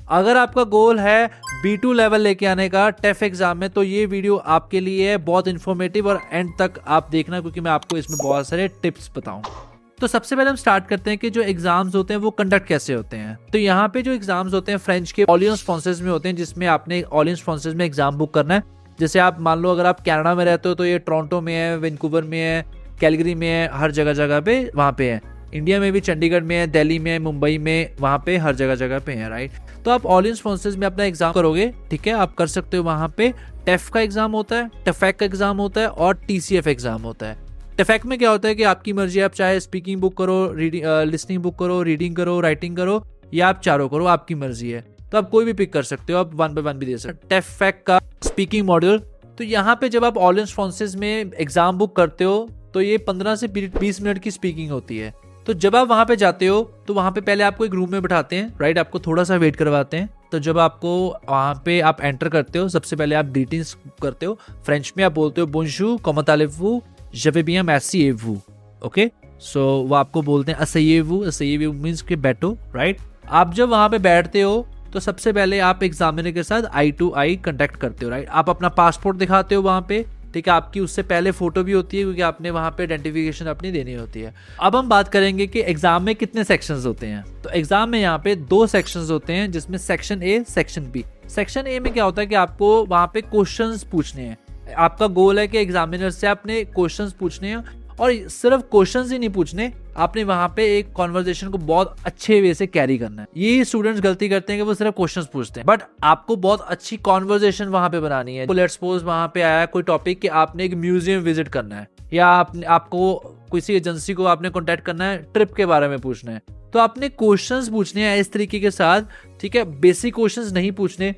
अगर आपका गोल है B2 लेवल लेके आने का टेफ एग्जाम में, तो ये वीडियो आपके लिए है, बहुत इन्फॉर्मेटिव, और एंड तक आप देखना क्योंकि मैं आपको इसमें बहुत सारे टिप्स बताऊंगा। तो सबसे पहले हम स्टार्ट करते हैं कि जो एग्जाम्स होते हैं वो कंडक्ट कैसे होते हैं। तो यहाँ पे जो एग्जाम्स होते हैं फ्रेंच के ऑलियंस फ्रांसेस में होते हैं, जिसमें आपने ऑलियंस फ्रांसेस में एग्जाम बुक करना है। जैसे आप मान लो अगर आप कनाडा में रहते हो तो ये टोरंटो में है, वैंकूवर में है, कैलगरी में है, हर जगह पे वहाँ पे है। इंडिया में भी चंडीगढ़ में है, दिल्ली में है, मुंबई में, वहाँ पे हर जगह पे है, राइट। तो आप ऑलियंस फ्रांसेस में अपना एग्जाम करोगे, ठीक है, आप कर सकते हो। वहाँ पे टेफ का एग्जाम होता है, टेफेक का एग्जाम होता है और TCF एग्जाम होता है। टेफेक में क्या होता है कि आपकी मर्जी, आप चाहे स्पीकिंग बुक करो, लिसनिंग बुक करो, रीडिंग करो, राइटिंग करो, या आप चारों करो, आपकी मर्जी है। तो आप कोई भी पिक कर सकते हो, आप 1 by 1 भी दे सकते हो। टेफेक का स्पीकिंग मॉड्यूल, तो यहाँ पे जब आप ऑलियंस फ्रांसेस में एग्जाम बुक करते हो तो ये 15 से 20 मिनट की स्पीकिंग होती है। तो जब आप वहाँ पे जाते हो तो वहाँ पे पहले आपको एक रूम में बिठाते हैं, राइट, आपको थोड़ा सा वेट करवाते हैं। तो जब आपको वहाँ पे आप एंटर करते हो, सबसे पहले आप ग्रीटिंग्स करते हो। फ्रेंच में आप बोलते हो बोंजूर, comment allez-vous, je vais bien, merci et vous, okay. So वो आपको बोलते हैं asseyez-vous मीन्स कि बैठो, राइट। आप जब वहाँ पे बैठते हो तो सबसे पहले आप एग्जामिनर के साथ आई टू आई कंटेक्ट करते हो, राइट। आप अपना पासपोर्ट दिखाते हो वहाँ पे, ठीक है। आपकी उससे पहले फोटो भी होती है क्योंकि आपने वहाँ पे आइडेंटिफिकेशन अपनी देनी होती है। अब हम बात करेंगे कि एग्जाम में कितने सेक्शंस होते हैं। तो एग्जाम में यहाँ पे 2 सेक्शंस होते हैं, जिसमें section A, section B. Section A में क्या होता है कि आपको वहाँ पे क्वेश्चंस पूछने हैं। आपका गोल है कि एग्जामिनर से आपने क्वेश्चंस पूछने हैं, और सिर्फ क्वेश्चंस ही नहीं पूछने, आपने वहां पे एक कॉन्वर्जेशन को बहुत अच्छे वे से कैरी करना है। ये स्टूडेंट्स गलती करते हैं कि वो सिर्फ क्वेश्चंस पूछते हैं, बट आपको बहुत अच्छी कॉन्वर्जेशन वहां पे बनानी है। लेट्स सपोज वहां पे आया कोई टॉपिक कि आपने एक म्यूजियम विजिट करना है, या आपको किसी एजेंसी को आपने कॉन्टेक्ट करना है, ट्रिप के बारे में पूछना है, तो आपने क्वेश्चंस पूछने हैं इस तरीके के साथ, ठीक है। बेसिक क्वेश्चंस नहीं पूछने,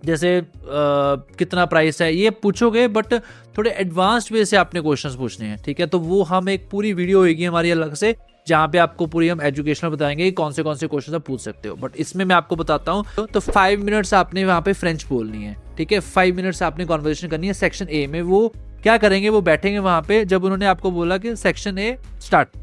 जैसे कितना प्राइस है ये पूछोगे, बट थोड़े एडवांस्ड वे से आपने क्वेश्चंस पूछने हैं, ठीक है। तो वो हम एक पूरी वीडियो होगी हमारी अलग से, जहाँ पे आपको पूरी हम एजुकेशनल बताएंगे कि कौन से क्वेश्चन आप पूछ सकते हो। बट इसमें मैं आपको बताता हूँ, तो 5 मिनट्स आपने वहाँ पे फ्रेंच बोलनी है, ठीक है। 5 मिनट्स आपने कॉन्वर्सेशन करनी है। सेक्शन ए में वो क्या करेंगे, वो बैठेंगे वहाँ पे, जब उन्होंने आपको बोला कि सेक्शन ए स्टार्ट,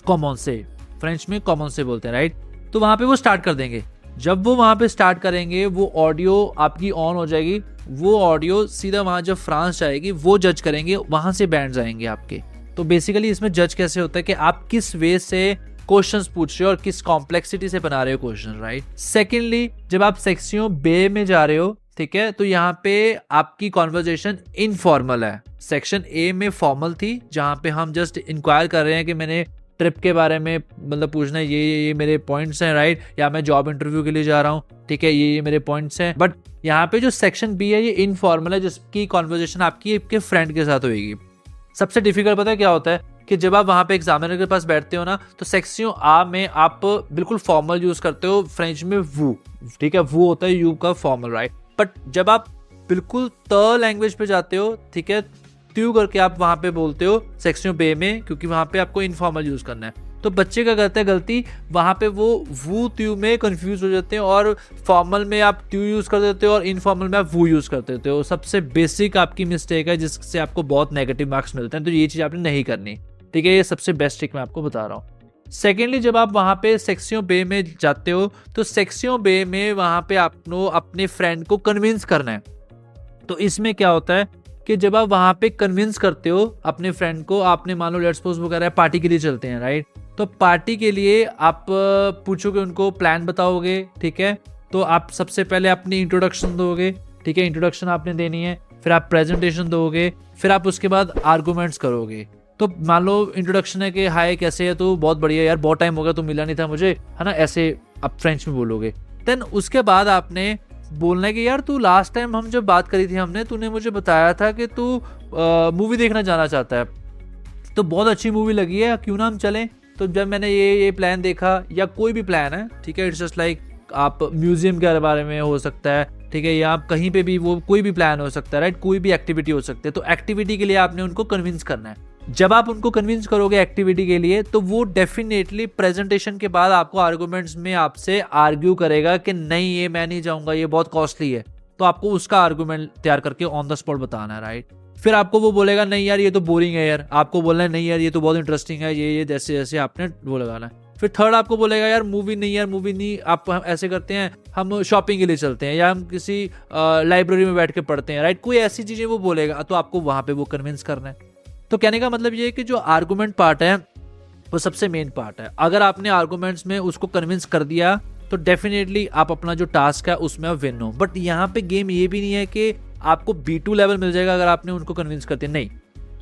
कॉमन से, फ्रेंच में कॉमन से बोलते हैं, राइट। तो वहाँ पे वो स्टार्ट कर देंगे। जब वो वहाँ पे स्टार्ट करेंगे, वो ऑडियो आपकी ऑन हो जाएगी, वो ऑडियो सीधा वहाँ जब फ्रांस जाएगी वो जज करेंगे, वहाँ से बैंड्स आएंगे आपके। तो बेसिकली इसमें जज कैसे होता है कि आप किस वे से क्वेश्चंस पूछ रहे हो और किस कॉम्प्लेक्सिटी से बना रहे हो क्वेश्चन, राइट। सेकेंडली, जब आप सेक्शन बे में जा रहे हो, ठीक है, तो यहाँ पे आपकी कॉन्वर्जेशन इनफॉर्मल है। सेक्शन ए में फॉर्मल थी, जहाँ पे हम जस्ट इंक्वायर कर रहे हैं कि मैंने ट्रिप के बारे में मतलब पूछना है, ये मेरे पॉइंट्स हैं, राइट, या मैं जॉब इंटरव्यू के लिए जा रहा हूँ, ठीक है, ये मेरे पॉइंट्स हैं। बट यहाँ पे जो सेक्शन बी है ये इनफॉर्मल है, जिसकी कॉन्वर्जेशन आपके फ्रेंड के साथ होगी। सबसे डिफिकल्ट पता है क्या होता है कि जब आप वहाँ पे एग्जामिनर के पास बैठते हो ना, तो सेक्शन आ में आप बिल्कुल फॉर्मल यूज करते हो, फ्रेंच में वू, ठीक है, वो होता है यू का फॉर्मल, राइट। बट जब आप बिल्कुल त लैंग्वेज पे जाते हो, ठीक है, त्यू करके आप वहां पे बोलते हो सेक्शन बे में, क्योंकि वहां पे आपको इनफॉर्मल यूज करना है। तो बच्चे क्या करते हैं गलती, वहां पे वो वू त्यू में कंफ्यूज हो जाते हैं, और फॉर्मल में आप त्यू यूज कर देते हो और इनफॉर्मल में आप वू यूज कर देते हो। सबसे बेसिक आपकी मिस्टेक है, जिससे आपको बहुत नेगेटिव मार्क्स मिलते हैं। तो ये चीज आपने नहीं करनी, ठीक है, ये सबसे बेस्ट ट्रिक मैं आपको बता रहा हूँ। सेकेंडली, जब आप वहां पे सेक्शन बे में जाते हो, तो सेक्शन बे में वहां पे आपको अपने फ्रेंड को कन्विंस करना है। तो इसमें क्या होता है कि जब आप वहां पे कन्विंस करते हो अपने फ्रेंड को, आपने मान लो लेट्स सपोज वगैरह पार्टी के लिए चलते हैं, राइट। तो पार्टी के लिए आप पूछोगे उनको, प्लान बताओगे, ठीक है। तो आप सबसे पहले अपनी इंट्रोडक्शन दोगे, ठीक है, इंट्रोडक्शन आपने देनी है, फिर आप प्रेजेंटेशन दोगे, फिर आप उसके बाद आर्गूमेंट्स करोगे। तो मान लो इंट्रोडक्शन है कि हाय कैसे है तू, बहुत बढ़िया यार, बहुत टाइम हो गया, तू मिला नहीं था मुझे, है ना, ऐसे आप फ्रेंच में बोलोगे। देन उसके बाद आपने बोलना है कि यार तू लास्ट टाइम हम जब बात करी थी हमने, तूने मुझे बताया था कि तू मूवी देखना जाना चाहता है, तो बहुत अच्छी मूवी लगी है, क्यों ना हम चलें। तो जब मैंने ये प्लान देखा, या कोई भी प्लान है, ठीक है, इट्स जस्ट लाइक आप म्यूजियम के बारे में हो सकता है, ठीक है, या आप कहीं पे भी वो कोई भी प्लान हो सकता है, राइट, कोई भी एक्टिविटी हो सकती है। तो एक्टिविटी के लिए आपने उनको कन्विंस करना है। जब आप उनको कन्विंस करोगे एक्टिविटी के लिए, तो वो डेफिनेटली प्रेजेंटेशन के बाद आपको आर्गुमेंट्स में आपसे आर्ग्यू करेगा कि नहीं ये मैं नहीं जाऊंगा, ये बहुत कॉस्टली है। तो आपको उसका आर्गुमेंट तैयार करके ऑन द स्पॉट बताना है, राइट। फिर आपको वो बोलेगा नहीं यार ये तो बोरिंग है यार, आपको बोलना है नहीं यार ये तो बहुत इंटरेस्टिंग है, ये जैसे जैसे आपने वो लगाना है। फिर थर्ड आपको बोलेगा यार मूवी नहीं, यार मूवी नहीं, आप हम ऐसे करते हैं, हम शॉपिंग के लिए चलते हैं या हम किसी लाइब्रेरी में बैठ के पढ़ते हैं, राइट, कोई ऐसी चीजें वो बोलेगा तो आपको वहां पे वो कन्विंस करना है। तो कहने का मतलब ये है कि जो आर्गुमेंट पार्ट है वो सबसे मेन पार्ट है। अगर आपने आर्गुमेंट्स में उसको कन्विंस कर दिया तो डेफिनेटली आप अपना जो टास्क है उसमें आप विन हो। बट यहाँ पे गेम ये भी नहीं है कि आपको B2 लेवल मिल जाएगा अगर आपने उनको कन्विंस कर दिया, नहीं।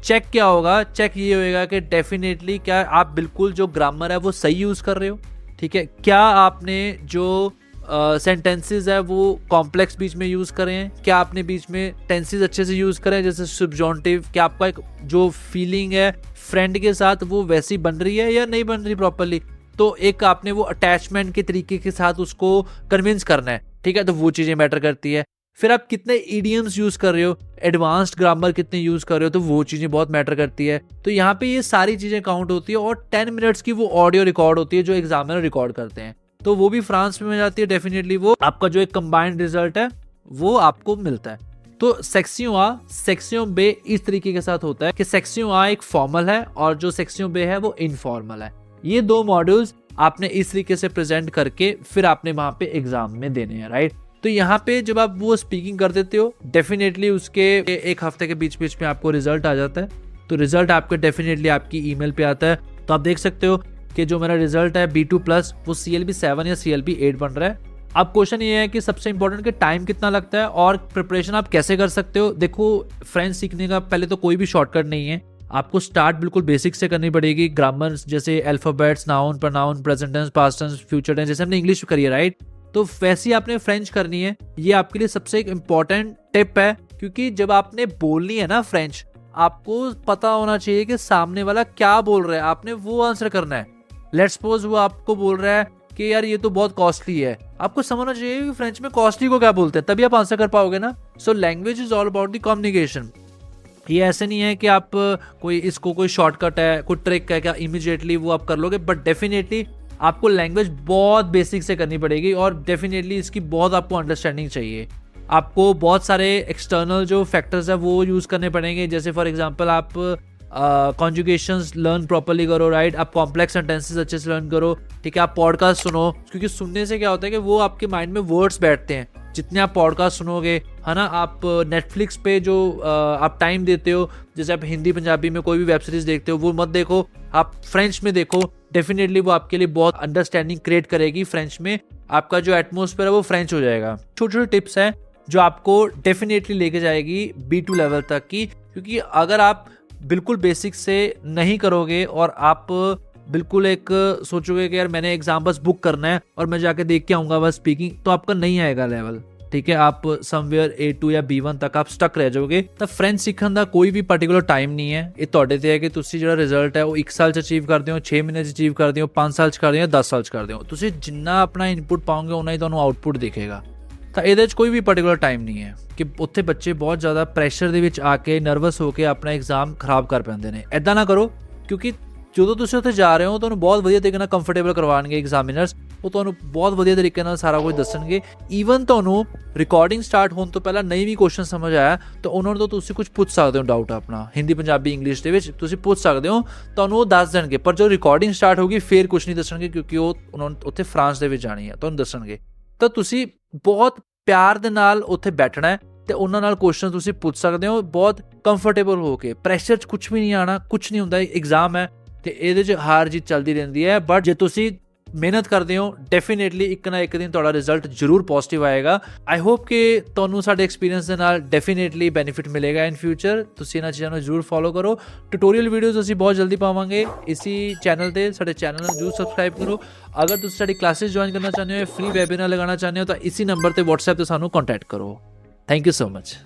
चेक क्या होगा, चेक ये होएगा कि डेफिनेटली क्या आप बिल्कुल जो ग्रामर है वो सही यूज कर रहे हो, ठीक है, क्या आपने जो सेंटेंसेस है वो कॉम्प्लेक्स बीच में यूज करें हैं, क्या आपने बीच में टेंसेस अच्छे से यूज करें जैसे सब्जॉन्टिव, क्या आपका एक जो फीलिंग है फ्रेंड के साथ वो वैसी बन रही है या नहीं बन रही प्रॉपरली। तो एक आपने वो अटैचमेंट के तरीके के साथ उसको कन्विंस करना है, ठीक है, तो वो चीजें मैटर करती है। फिर आप कितने इडियम्स यूज कर रहे हो, एडवांस्ड ग्रामर कितने यूज कर रहे हो, तो वो चीजें बहुत मैटर करती है। तो यहाँ पे ये सारी चीजें काउंट होती है और 10 मिनट्स की वो ऑडियो रिकॉर्ड होती है जो एग्जामिनर रिकॉर्ड करते हैं, तो वो भी फ्रांस में जाती है। डेफिनेटली वो आपका जो एक कंबाइंड रिजल्ट है वो आपको मिलता है। तो सेक्शन A, सेक्शन B इस तरीके के साथ होता है कि सेक्शन A एक फॉर्मल है और जो सेक्शन B है वो इनफॉर्मल है। ये दो मॉड्यूल्स आपने इस तरीके से प्रेजेंट करके फिर आपने वहां पे एग्जाम में देने हैं, राइट। तो यहाँ पे जब आप वो स्पीकिंग कर देते हो डेफिनेटली उसके एक हफ्ते के बीच बीच में आपको रिजल्ट आ जाता है। तो रिजल्ट आपके डेफिनेटली आपकी ईमेल पे आता है। तो आप देख सकते हो कि जो मेरा रिजल्ट है B2+ वो CLB 7 या CLB 8 बन रहा है। अब क्वेश्चन ये है कि सबसे इंपॉर्टेंट कि टाइम कितना लगता है और प्रिपरेशन आप कैसे कर सकते हो। देखो फ्रेंच सीखने का पहले तो कोई भी शॉर्टकट नहीं है, आपको स्टार्ट बिल्कुल बेसिक से करनी पड़ेगी। ग्रामर जैसे alphabets, noun, pronoun, present tense, past tense, future tense जैसे हमने इंग्लिश करी है, राइट। तो वैसे ही आपने फ्रेंच करनी है। ये आपके लिए सबसे एक इम्पॉर्टेंट टिप है क्योंकि जब आपने बोलनी है ना फ्रेंच, आपको पता होना चाहिए कि सामने वाला क्या बोल रहा है, आपने वो आंसर करना है। लेट्स सपोज वो आपको बोल रहा है कि यार ये तो बहुत कॉस्टली है, आपको समझना चाहिए कि फ्रेंच में कॉस्टली को क्या बोलते हैं, तभी आप आंसर कर पाओगे ना। So language is all about the communication. ये ऐसे नहीं है कि आप कोई शॉर्टकट है, कोई ट्रिक है क्या इमीडिएटली वो आप कर लोगे, बट डेफिनेटली आपको लैंग्वेज बहुत बेसिक से करनी पड़ेगी और डेफिनेटली इसकी बहुत आपको अंडरस्टैंडिंग चाहिए। आपको बहुत सारे एक्सटर्नल जो फैक्टर्स है वो यूज करने पड़ेंगे, जैसे फॉर एग्जांपल आप कॉन्जुगेशंस लर्न प्रॉपर्ली करो, राइट, आप कॉम्प्लेक्स सेंटेंसेस अच्छे से लर्न करो, ठीक है, आप पॉडकास्ट सुनो, क्योंकि सुनने से क्या होता है कि वो आपके माइंड में वर्ड्स बैठते हैं। जितने आप पॉडकास्ट सुनोगे, है ना, आप नेटफ्लिक्स पे जो आप टाइम देते हो, जैसे आप हिंदी पंजाबी में कोई भी वेब सीरीज देखते हो वो मत देखो, आप फ्रेंच में देखो, डेफिनेटली वो आपके लिए बहुत अंडरस्टैंडिंग क्रिएट करेगी। फ्रेंच में आपका जो एटमोसफेयर है वो फ्रेंच हो जाएगा। छोटे छोटे टिप्स हैं जो आपको डेफिनेटली लेके जाएगी B2 लेवल तक की, क्योंकि अगर आप बिल्कुल बेसिक से नहीं करोगे और आप बिल्कुल एक सोचोगे कि यार मैंने एग्जाम बस बुक करना है और मैं जाके देख के आऊंगा बस स्पीकिंग, तो आपका नहीं आएगा लेवल, ठीक है, आप समवेयर A2 या B1 तक आप स्टक रह जाओगे। तो फ्रेंच सीखਣ ਦਾ कोई भी पर्टिकुलर टाइम नहीं है, ਇਹ ਤੁਹਾਡੇ ਤੇ ਹੈ ਕਿ ਤੁਸੀਂ ਜਿਹੜਾ ਰਿਜ਼ਲਟ ਹੈ ਉਹ 1 ਸਾਲ ਚ ਅਚੀਵ ਕਰਦੇ ਹੋ, 6 ਮਹੀਨੇ ਚ ਅਚੀਵ ਕਰਦੇ ਹੋ, 5 ਸਾਲ ਚ ਕਰਦੇ ਹੋ, 10 ਸਾਲ ਚ ਕਰਦੇ ਹੋ। ਤੁਸੀਂ ਜਿੰਨਾ ਆਪਣਾ ਇਨਪੁਟ ਪਾਓਗੇ ਉਨਾ ਹੀ ਤੁਹਾਨੂੰ ਆਊਟਪੁੱਟ ਦਿਖੇਗਾ। ਤਾਂ ਇਹਦੇ 'ਚ ਕੋਈ ਵੀ पर्टिकुलर टाइम नहीं है ਕਿ ਉੱਥੇ ਬੱਚੇ ਬਹੁਤ ਜ਼ਿਆਦਾ ਪ੍ਰੈਸ਼ਰ ਦੇ ਵਿੱਚ ਆ ਕੇ ਨਰਵਸ ਹੋ ਕੇ ਆਪਣਾ ਐਗਜ਼ਾਮ ਖਰਾਬ ਕਰ ਪੈਂਦੇ ਨੇ। ਐਦਾਂ ਨਾ ਕਰੋ, ਕਿਉਂਕਿ ਜਦੋਂ ਤੁਸੀਂ ਉੱਥੇ ਜਾ ਰਹੇ ਹੋ ਤੁਹਾਨੂੰ ਬਹੁਤ ਵਧੀਆ ਤਰੀਕੇ ਨਾਲ ਕੰਫਰਟੇਬਲ ਕਰਵਾਉਣਗੇ ਐਗਜ਼ਾਮੀਨਰਸ, ਉਹ ਤੁਹਾਨੂੰ ਬਹੁਤ ਵਧੀਆ ਤਰੀਕੇ ਨਾਲ ਸਾਰਾ ਕੁਝ ਦੱਸਣਗੇ। ਈਵਨ ਤੁਹਾਨੂੰ ਰਿਕਾਰਡਿੰਗ ਸਟਾਰਟ ਹੋਣ ਤੋਂ ਪਹਿਲਾਂ ਨਹੀਂ ਵੀ ਕੁਐਸਚਨ ਸਮਝ ਆਇਆ ਤਾਂ ਉਹਨਾਂ ਤੋਂ ਤੁਸੀਂ ਕੁਝ ਪੁੱਛ ਸਕਦੇ ਹੋ, ਡਾਊਟ ਆਪਣਾ ਹਿੰਦੀ ਪੰਜਾਬੀ ਇੰਗਲਿਸ਼ ਦੇ ਵਿੱਚ ਤੁਸੀਂ ਪੁੱਛ ਸਕਦੇ ਹੋ, ਤੁਹਾਨੂੰ ਉਹ ਦੱਸ ਦੇਣਗੇ। ਪਰ ਜਦੋਂ ਰਿਕਾਰਡਿੰਗ ਸਟਾਰਟ ਹੋਗੀ ਫਿਰ ਕੁਝ ਨਹੀਂ ਦੱਸਣਗੇ, ਕਿਉਂਕਿ ਉਹ ਉਹਨਾਂ ਨੂੰ ਉੱਥੇ ਫਰਾਂਸ ਦੇ ਵਿੱਚ ਜਾਣੀ ਹੈ, ਤੁਹਾਨੂੰ ਦੱਸਣਗੇ। ਤਾਂ ਤੁਸੀਂ ਬਹੁਤ ਪਿਆਰ ਦੇ ਨਾਲ ਉੱਥੇ ਬੈਠਣਾ ਹੈ ਤੇ ਉਹਨਾਂ ਨਾਲ ਕੁਐਸਚਨ ਤੁਸੀਂ ਪੁੱਛ ਸਕਦੇ ਹੋ ਬਹੁਤ ਕੰਫਰਟੇਬਲ ਹੋ ਕੇ। ਪ੍ਰੈਸ਼ਰ 'ਚ ਕੁਝ ਵੀ ਨਹੀਂ ਆਉਣਾ, ਕੁਝ ਨਹੀਂ ਹੁੰਦਾ, ਐਗਜ਼ਾਮ ਹੈ ਤੇ ਇਹਦੇ 'ਚ ਹਾਰ जीत ਚੱਲਦੀ ਰਹਿੰਦੀ ਹੈ। ਬਟ ਜੇ ਤੁਸੀਂ ਮਿਹਨਤ ਕਰਦੇ ਹੋ ਡੈਫੀਨੇਟਲੀ ਇੱਕ ਨਾ ਇੱਕ ਦਿਨ ਤੁਹਾਡਾ ਰਿਜ਼ਲਟ ਜ਼ਰੂਰ ਪੋਜ਼ਿਟਿਵ ਆਏਗਾ। ਆਈ ਹੋਪ ਕਿ ਤੁਹਾਨੂੰ ਸਾਡੇ ਐਕਸਪੀਰੀਅੰਸ ਦੇ ਨਾਲ ਡੈਫੀਨੇਟਲੀ ਬੈਨੀਫਿਟ ਮਿਲੇਗਾ ਇਨ ਫਿਊਚਰ। ਤੁਸੀਂ ਇਹਨਾਂ ਚੀਜ਼ਾਂ ਨੂੰ ਜ਼ਰੂਰ ਫੋਲੋ ਕਰੋ। ਟਿਊਟੋਰੀਅਲ ਵੀਡੀਓਜ਼ ਅਸੀਂ ਬਹੁਤ ਜਲਦੀ ਪਾਵਾਂਗੇ ਇਸੀ ਚੈਨਲ ਤੇ। ਸਾਡੇ ਚੈਨਲ ਨੂੰ ਜ਼ਰੂਰ ਸਬਸਕ੍ਰਾਈਬ ਕਰੋ। ਅਗਰ ਤੁਸੀਂ ਸਾਡੀ ਕਲਾਸਿਸ ਜੁਆਇਨ ਕਰਨਾ ਚਾਹੁੰਦੇ ਹੋ, ਫ੍ਰੀ ਵੈਬਿਨਾਰ ਲਗਾਉਣਾ ਚਾਹੁੰਦੇ ਹੋ ਤਾਂ ਇਸੀ ਨੰਬਰ ਤੇ WhatsApp ਤੇ ਸਾਨੂੰ ਕੰਟੈਕਟ ਕਰੋ। Thank you so much.